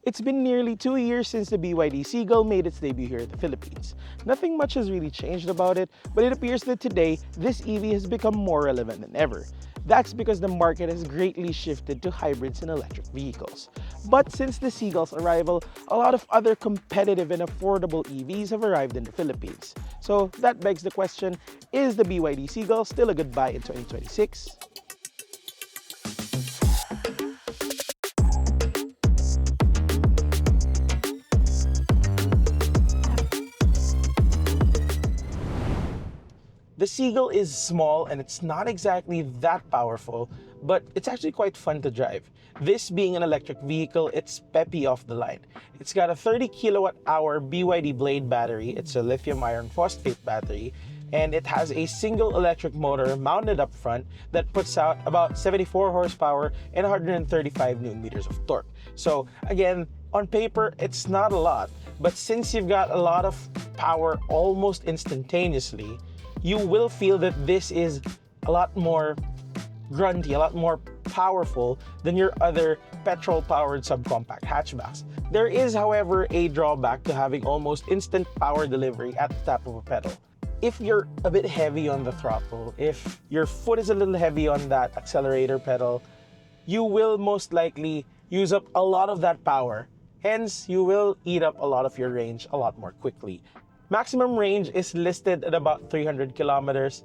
It's been nearly 2 years since the BYD Seagull made its debut here in the Philippines. Nothing much has really changed about it, but it appears that today, this EV has become more relevant than ever. That's because the market has greatly shifted to hybrids and electric vehicles. But since the Seagull's arrival, a lot of other competitive and affordable EVs have arrived in the Philippines. So that begs the question, is the BYD Seagull still a good buy in 2026? The Seagull is small and it's not exactly that powerful, but it's actually quite fun to drive. This being an electric vehicle, it's peppy off the line. It's got a 30 kilowatt hour BYD Blade battery, it's a lithium iron phosphate battery, and it has a single electric motor mounted up front that puts out about 74 horsepower and 135 newton meters of torque. So again, on paper, it's not a lot, but since you've got a lot of power almost instantaneously, you will feel that this is a lot more grunty, a lot more powerful than your other petrol-powered subcompact hatchbacks. There is, however, a drawback to having almost instant power delivery at the tap of a pedal. If you're a bit heavy on the throttle, if your foot is a little heavy on that accelerator pedal, you will most likely use up a lot of that power. Hence, you will eat up a lot of your range a lot more quickly. Maximum range is listed at about 300 kilometers,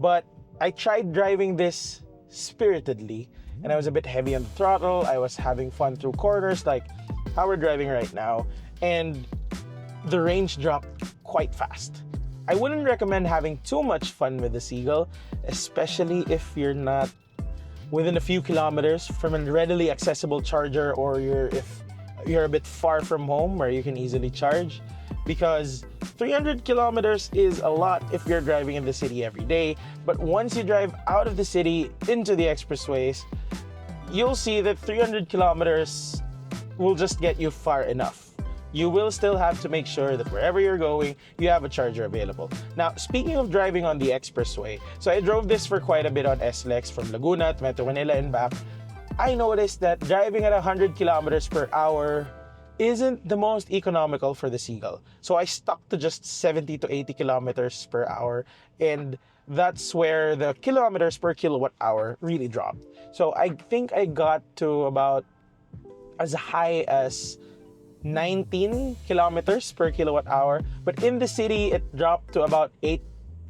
but I tried driving this spiritedly and I was a bit heavy on the throttle. I was having fun through corners like how we're driving right now, and the range dropped quite fast. I wouldn't recommend having too much fun with the Seagull, especially if you're not within a few kilometers from a readily accessible charger, or if you're a bit far from home where you can easily charge, because 300 kilometers is a lot if you're driving in the city every day, but once you drive out of the city into the expressways, you'll see that 300 kilometers will just get you far enough. You will still have to make sure that wherever you're going, you have a charger available. Now, speaking of driving on the expressway, so I drove this for quite a bit on SLEX from Laguna to Metro Manila and back. I noticed that driving at 100 kilometers per hour isn't the most economical for the Seagull. So I stuck to just 70 to 80 kilometers per hour, and that's where the kilometers per kilowatt hour really dropped. So I think I got to about as high as 19 kilometers per kilowatt hour, but in the city it dropped to about 8.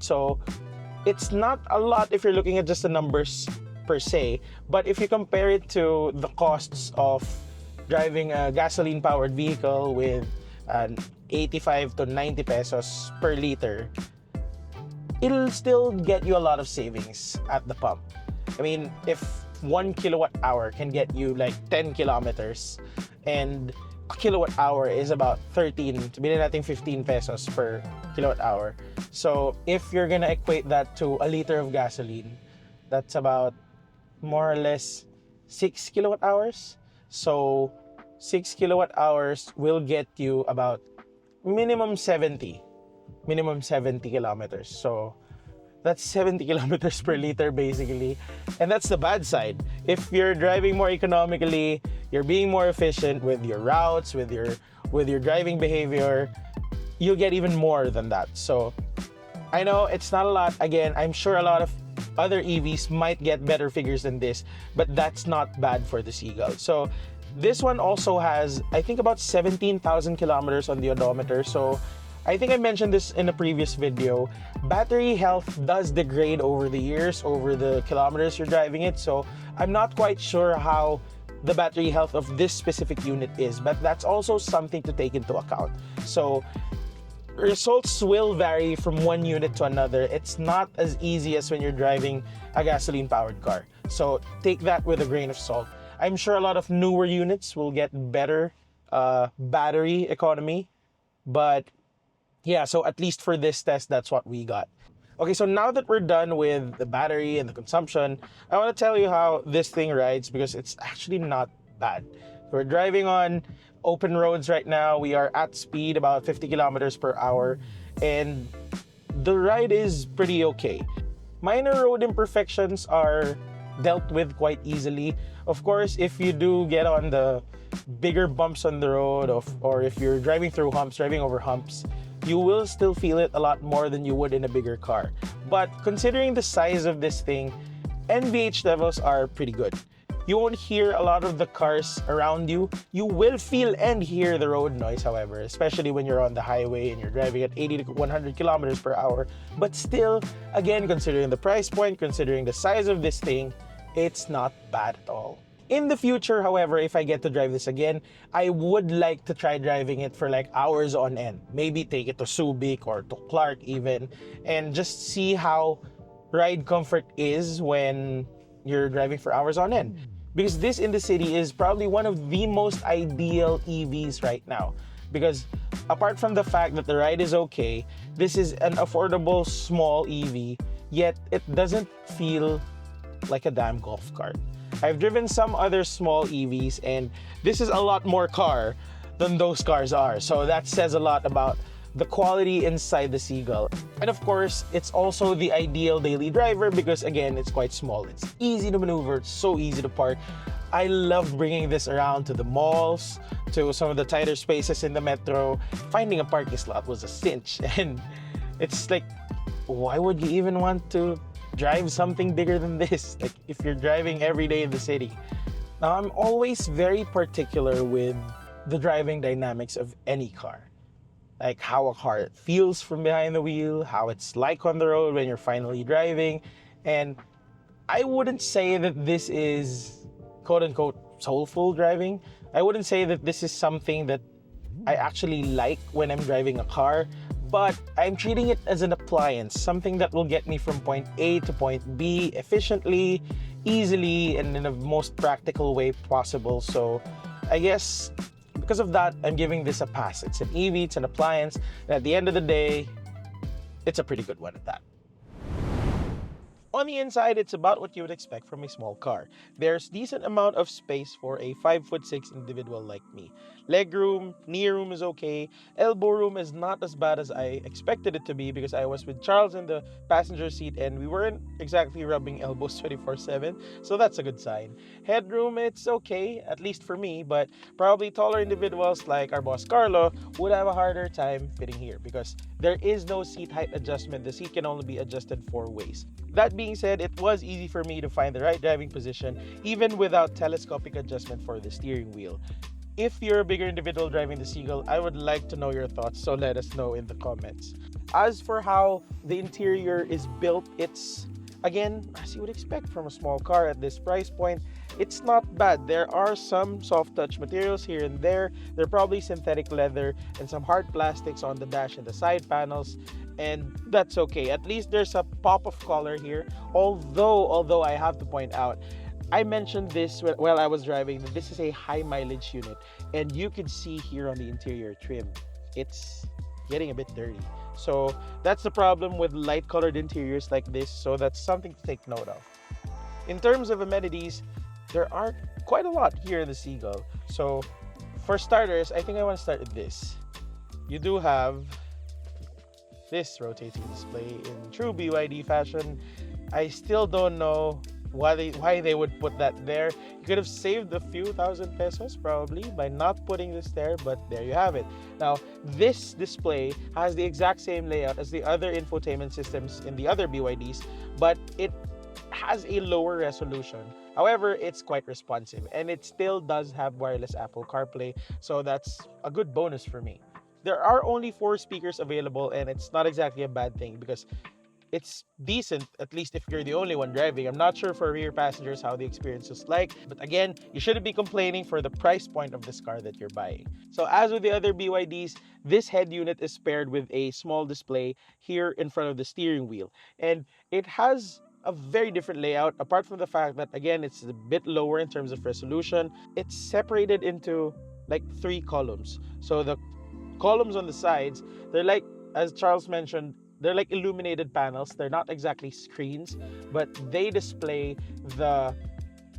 So it's not a lot if you're looking at just the numbers per se, but if you compare it to the costs of driving a gasoline-powered vehicle with an 85 to 90 pesos per liter, it'll still get you a lot of savings at the pump. I mean, if 1 kilowatt hour can get you like 10 kilometers, and a kilowatt hour is about 13, sabihin natin 15 pesos per kilowatt hour. So if you're gonna equate that to a liter of gasoline, that's about more or less 6 kilowatt hours. So 6 kilowatt hours will get you about minimum 70 kilometers. So that's 70 kilometers per liter basically. And that's the bad side. If you're driving more economically, you're being more efficient with your routes, with your driving behavior, you'll get even more than that. So I know it's not a lot. Again, I'm sure a lot of other EVs might get better figures than this, but that's not bad for the Seagull. So this one also has, I think, about 17,000 kilometers on the odometer. So I think I mentioned this in a previous video. Battery health does degrade over the years, over the kilometers you're driving it. So I'm not quite sure how the battery health of this specific unit is, but that's also something to take into account. So results will vary from one unit to another. It's not as easy as when you're driving a gasoline-powered car. So take that with a grain of salt. I'm sure a lot of newer units will get better battery economy, but yeah, so at least for this test, that's what we got. Okay, so now that we're done with the battery and the consumption, I want to tell you how this thing rides, because it's actually not bad. We're driving on open roads right now. We are at speed about 50 kilometers per hour, and the ride is pretty okay. Minor road imperfections are dealt with quite easily. Of course, if you do get on the bigger bumps on the road, or if you're driving through humps, driving over humps, you will still feel it a lot more than you would in a bigger car. But considering the size of this thing, NVH levels are pretty good. You won't hear a lot of the cars around you. You will feel and hear the road noise, however, especially when you're on the highway and you're driving at 80 to 100 kilometers per hour. But still, again, considering the price point, considering the size of this thing, it's not bad at all. In the future, however, if I get to drive this again, I would like to try driving it for like hours on end. Maybe take it to Subic or to Clark even, and just see how ride comfort is when you're driving for hours on end. Because this in the city is probably one of the most ideal EVs right now. Because apart from the fact that the ride is okay, this is an affordable small EV, yet it doesn't feel like a damn golf cart. I've driven some other small EVs and this is a lot more car than those cars are. So that says a lot about the quality inside the Seagull. And of course, it's also the ideal daily driver because again, it's quite small. It's easy to maneuver, it's so easy to park. I love bringing this around to the malls, to some of the tighter spaces in the metro. Finding a parking slot was a cinch. And it's like, why would you even want to drive something bigger than this? Like if you're driving every day in the city. Now, I'm always very particular with the driving dynamics of any car. Like how a car feels from behind the wheel, how it's like on the road when you're finally driving. And I wouldn't say that this is quote-unquote soulful driving. I wouldn't say that this is something that I actually like when I'm driving a car, but I'm treating it as an appliance, something that will get me from point A to point B efficiently, easily, and in the most practical way possible. So I guess because of that, I'm giving this a pass. It's an EV, it's an appliance, and at the end of the day, it's a pretty good one at that. On the inside, it's about what you would expect from a small car. There's decent amount of space for a 5'6" individual like me. Leg room, knee room is okay. Elbow room is not as bad as I expected it to be because I was with Charles in the passenger seat and we weren't exactly rubbing elbows 24/7, so that's a good sign. Headroom, it's okay, at least for me, but probably taller individuals like our boss Carlo would have a harder time fitting here because there is no seat height adjustment. The seat can only be adjusted 4 ways. That being said, it was easy for me to find the right driving position even without telescopic adjustment for the steering wheel. If you're a bigger individual driving the Seagull, I would like to know your thoughts, so let us know in the comments. As for how the interior is built, it's, again, as you would expect from a small car at this price point, it's not bad. There are some soft touch materials here and there. They're probably synthetic leather and some hard plastics on the dash and the side panels, and that's okay. At least there's a pop of color here, although I have to point out, I mentioned this while I was driving, that this is a high mileage unit, and you can see here on the interior trim, it's getting a bit dirty. So that's the problem with light colored interiors like this, so that's something to take note of. In terms of amenities, there are quite a lot here in the Seagull. So for starters, I think I want to start with this. You do have this rotating display in true BYD fashion. I still don't know why they would put that there. You could have saved a few thousand pesos probably by not putting this there, but there you have it. Now, this display has the exact same layout as the other infotainment systems in the other BYDs, but it has a lower resolution. However, it's quite responsive and it still does have wireless Apple CarPlay, so that's a good bonus for me. There are only 4 speakers available, and it's not exactly a bad thing because it's decent, at least if you're the only one driving. I'm not sure for rear passengers how the experience is like, but again, you shouldn't be complaining for the price point of this car that you're buying. So as with the other BYDs, this head unit is paired with a small display here in front of the steering wheel, and it has a very different layout. Apart from the fact that, again, it's a bit lower in terms of resolution, it's separated into like 3 columns. So the columns on the sides, they're like, as Charles mentioned, they're like illuminated panels. They're not exactly screens, but they display the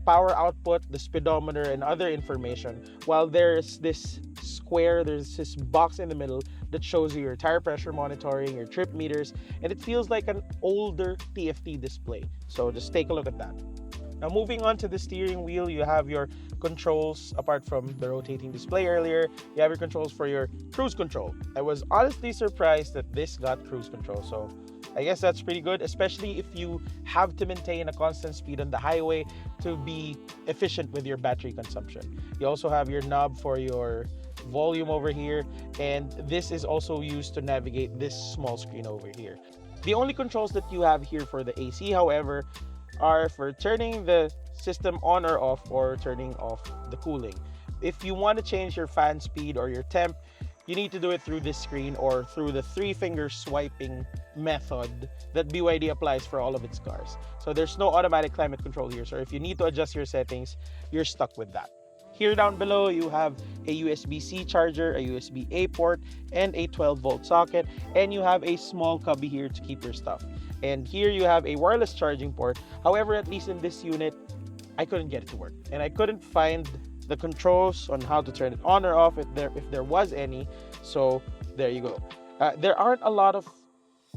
power output, the speedometer, and other information, while there's this square, there's this box in the middle that shows you your tire pressure monitoring, your trip meters, and it feels like an older TFT display. So just take a look at that. Now moving on to the steering wheel, you have your controls. Apart from the rotating display earlier, you have your controls for your cruise control. I was honestly surprised that this got cruise control, so I guess that's pretty good, especially if you have to maintain a constant speed on the highway to be efficient with your battery consumption. You also have your knob for your volume over here, and this is also used to navigate this small screen over here. The only controls that you have here for the AC, however, are for turning the system on or off, or turning off the cooling. If you want to change your fan speed or your temp, you need to do it through this screen or through the 3-finger swiping method that BYD applies for all of its cars. So there's no automatic climate control here. So if you need to adjust your settings, you're stuck with that. Here down below, you have a USB-C charger, a USB-A port, and a 12-volt socket, and you have a small cubby here to keep your stuff. And here you have a wireless charging port. However, at least in this unit, I couldn't get it to work, and I couldn't find the controls on how to turn it on or off if there was any. So there you go. There aren't a lot of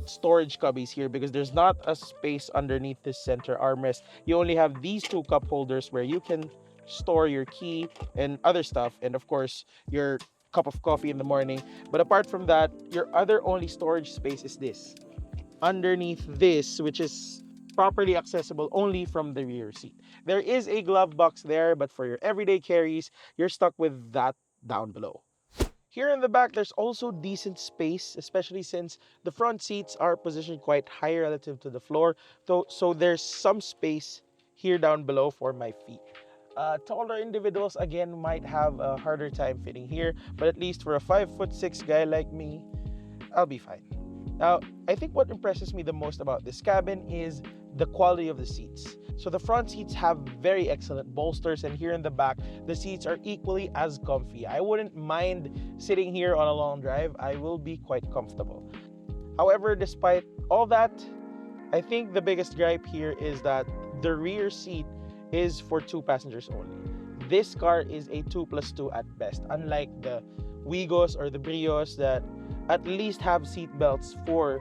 storage cubbies here because there's not a space underneath this center armrest. You only have these 2 cup holders where you can store your key and other stuff, and of course your cup of coffee in the morning. But apart from that, your other only storage space is this underneath this, which is properly accessible only from the rear seat. There is a glove box there, but for your everyday carries, you're stuck with that down below. Here in the back, there's also decent space, especially since the front seats are positioned quite high relative to the floor, so there's some space here down below for my feet. Taller individuals, again, might have a harder time fitting here, but at least for a 5'6" guy like me, I'll be fine. Now, I think what impresses me the most about this cabin is the quality of the seats. So the front seats have very excellent bolsters, and here in the back, the seats are equally as comfy. I wouldn't mind sitting here on a long drive. I will be quite comfortable. However, despite all that, I think the biggest gripe here is that the rear seat is for 2 passengers only. This car is a 2+2 at best, unlike the Wigos or the Brios that at least have seat belts for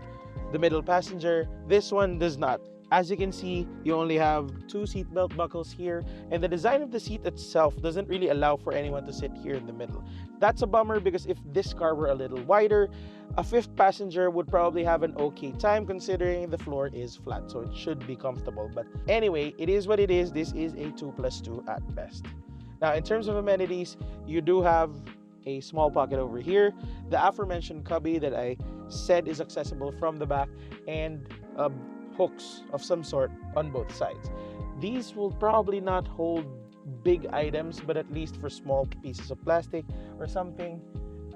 the middle passenger. This one does not. As you can see, you only have 2 seat belt buckles here, and the design of the seat itself doesn't really allow for anyone to sit here in the middle. That's a bummer because if this car were a little wider, a 5th passenger would probably have an okay time considering the floor is flat, so it should be comfortable. But anyway, it is what it is. This is a 2+2 at best. Now, in terms of amenities, you do have a small pocket over here, the aforementioned cubby that I said is accessible from the back, and hooks of some sort on both sides. These will probably not hold big items, but at least for small pieces of plastic or something,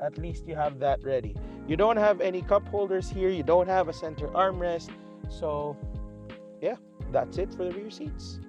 at least you have that ready. You don't have any cup holders here, you don't have a center armrest, so yeah, that's it for the rear seats.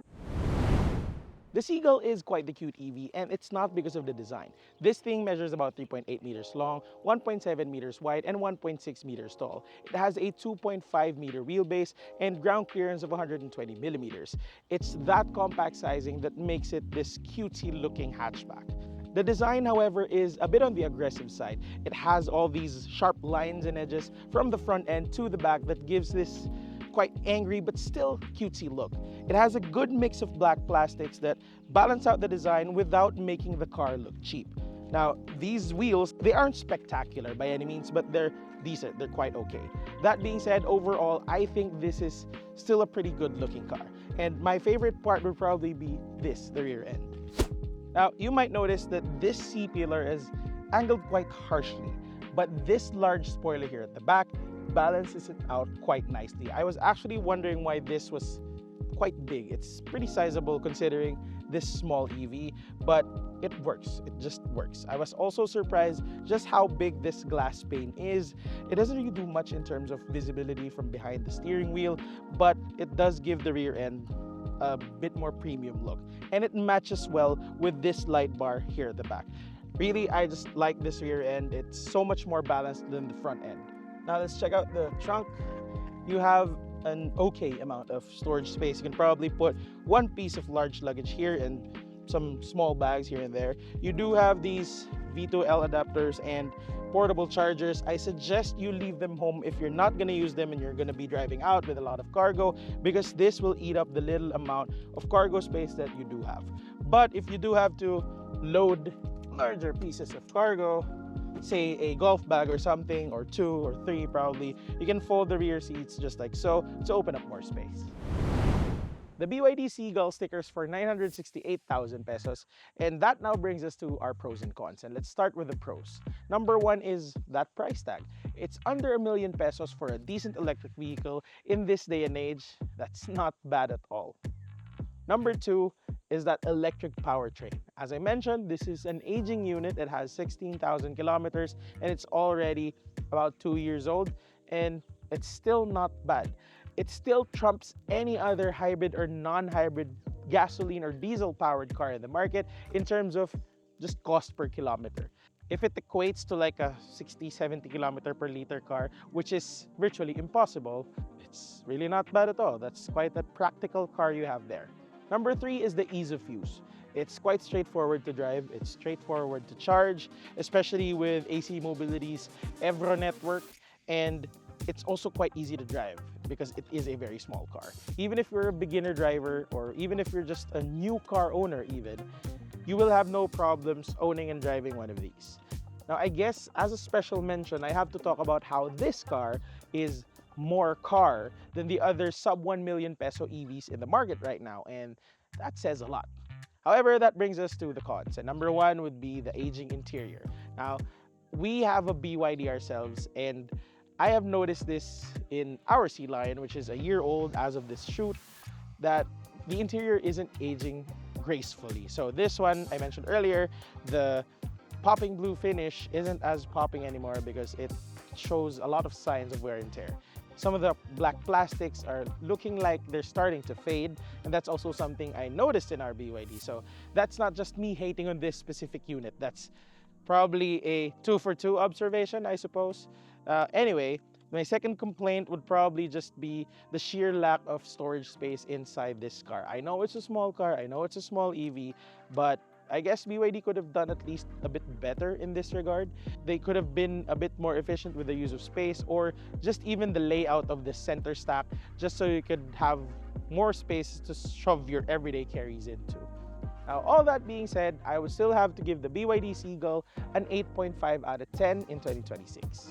The Seagull is quite the cute EV, and it's not because of the design. This thing measures about 3.8 meters long, 1.7 meters wide, and 1.6 meters tall. It has a 2.5 meter wheelbase and ground clearance of 120 millimeters. It's that compact sizing that makes it this cutesy looking hatchback. The design, however, is a bit on the aggressive side. It has all these sharp lines and edges from the front end to the back that gives this quite angry but still cutesy look. It has a good mix of black plastics that balance out the design without making the car look cheap. Now, these wheels, they aren't spectacular by any means, but they're decent, they're quite okay. That being said, overall, I think this is still a pretty good looking car. And my favorite part would probably be this, the rear end. Now, you might notice that this C-pillar is angled quite harshly, but this large spoiler here at the back balances it out quite nicely. I was actually wondering why this was quite big. It's pretty sizable considering this small EV, but it works. It just works. I was also surprised just how big this glass pane is. It doesn't really do much in terms of visibility from behind the steering wheel, but it does give the rear end a bit more premium look, and it matches well with this light bar here at the back. Really, I just like this rear end. It's so much more balanced than the front end. Now let's check out the trunk. You have an okay amount of storage space. You can probably put 1 piece of large luggage here and some small bags here and there. You do have these V2L adapters and portable chargers. I suggest you leave them home if you're not going to use them and you're going to be driving out with a lot of cargo, because this will eat up the little amount of cargo space that you do have. But if you do have to load larger pieces of cargo, say a golf bag or something, or 2 or 3 probably, you can fold the rear seats just like so to open up more space. The BYD Seagull stickers for 968,000 pesos, and that now brings us to our pros and cons. And let's start with the pros. Number one is that price tag. It's under ₱1,000,000 for a decent electric vehicle in this day and age. That's not bad at all. Number two is that electric powertrain. As I mentioned, this is an aging unit. It has 16,000 kilometers and it's already about 2 years old, and it's still not bad. It still trumps any other hybrid or non-hybrid gasoline or diesel powered car in the market in terms of just cost per kilometer. If it equates to like a 60-70 kilometer per liter car, which is virtually impossible, it's really not bad at all. That's quite a practical car you have there. Number three is the ease of use. It's quite straightforward to drive. It's straightforward to charge, especially with AC Mobility's Evro network. And it's also quite easy to drive because it is a very small car. Even if you're a beginner driver, or even if you're just a new car owner even, you will have no problems owning and driving one of these. Now, I guess as a special mention, I have to talk about how this car is more car than the other sub 1 million peso EVs in the market right now, and that says a lot. However, that brings us to the cons, and number one would be the aging interior. Now, we have a BYD ourselves, and I have noticed this in our C line, which is a year old as of this shoot, that the interior isn't aging gracefully. So this one, I mentioned earlier, the popping blue finish isn't as popping anymore because it shows a lot of signs of wear and tear. Some of the black plastics are looking like they're starting to fade, and that's also something I noticed in our BYD. So that's not just me hating on this specific unit. That's probably a 2 for 2 observation, I suppose. Anyway, my second complaint would probably just be the sheer lack of storage space inside this car. I know it's a small car, I know it's a small EV, but I guess BYD could have done at least a bit better in this regard. They could have been a bit more efficient with the use of space, or just even the layout of the center stack, just so you could have more space to shove your everyday carries into. Now, all that being said, I would still have to give the BYD Seagull an 8.5 out of 10 in 2026.